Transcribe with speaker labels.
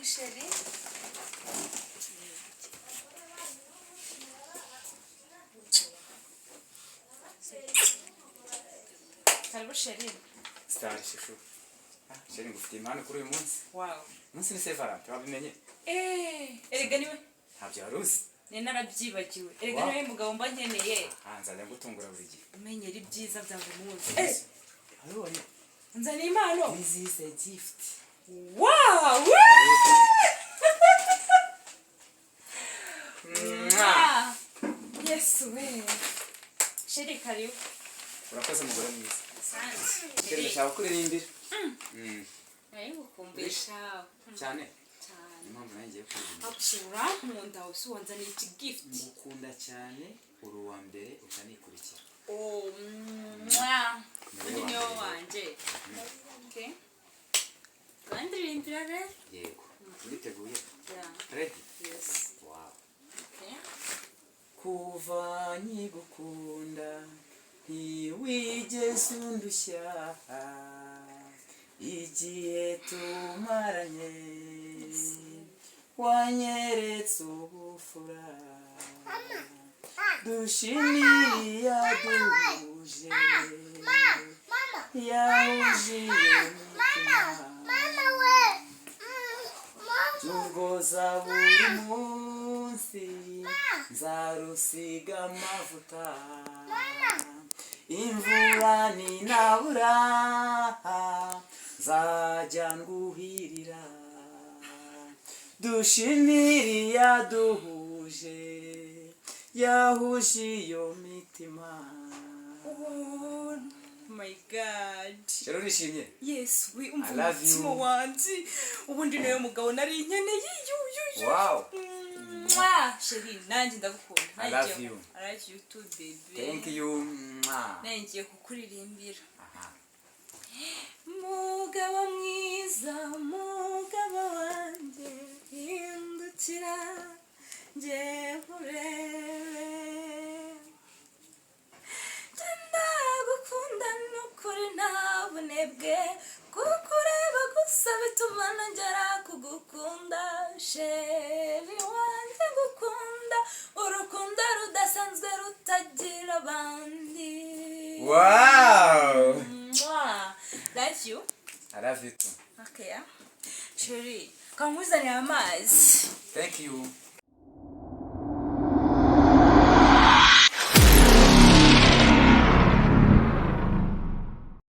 Speaker 1: Sheri. Karibu Sheri.
Speaker 2: Star Shishu. Sheri ngufite impano kuri uyu munsi.
Speaker 1: Wow.
Speaker 2: Munsi ni Sevarante wabimenye.
Speaker 1: Erega niwe.
Speaker 2: Ntabyo waruzi.
Speaker 1: Ni narabyibagiwe. Erega niwe mugabo mba nkeneye.
Speaker 2: Nzajya ngutungura buri gihe.
Speaker 1: Umenyera ibyiza bya buri munsi.
Speaker 2: Arone.
Speaker 1: Nzana impano.
Speaker 2: This is a gift.
Speaker 1: Wow! Yesu we. Sheri karibu.
Speaker 2: Urakoze mugore mwiza.
Speaker 1: Asante.
Speaker 2: Sheri ndashaka kuririmbira.
Speaker 1: Ngukumbisha.
Speaker 2: Cyane.
Speaker 1: Cyane.
Speaker 2: Impamvu nanjye kuririmba.
Speaker 1: Apsura nkunda usuwanza ni gift.
Speaker 2: Ngukunda cyane uri uwa mbere utanikurikira.
Speaker 1: Oh, mwah. Niyo wanje. Okay. Kandi rindira re?
Speaker 2: Yego. Uriteguye?
Speaker 1: Yeah.
Speaker 2: Ready?
Speaker 1: Yes.
Speaker 2: Wow.
Speaker 1: Okay.
Speaker 2: Kuva nkigukunda ntiwigeze undushya igihe tumaranye wanyeretse ubufura dushimiye yaduhuje yahuje imitima tugoza buri munsi nzarusiga amavuta imvura ninabura nzajya nguhirira dushimire yaduhuje yahuje iyo mitima.
Speaker 1: Oh my God.
Speaker 2: Rero nishimye.
Speaker 1: Yes, we umutima wanjye ubundi nayo mugabo nari nkeneye.
Speaker 2: Wow.
Speaker 1: Sheri nanjye ndagukunda.
Speaker 2: I love you.
Speaker 1: I like you too, baby.
Speaker 2: Thank you.
Speaker 1: Nanjye kukuririmbira. Mugabo mwiza, mugabo wanjye, hindukira nje urebe. Ndagukunda nukuri nta bunebwe, kukureba gusa bituma nongera kugukunda. Sheri wanjye ngukunda, urukundo rudasanzwe rutagira abandi.
Speaker 2: Wow.
Speaker 1: That's you?
Speaker 2: I love you too.
Speaker 1: Okay, yeah. Sheri, kamuzanira amazi.
Speaker 2: Thank you.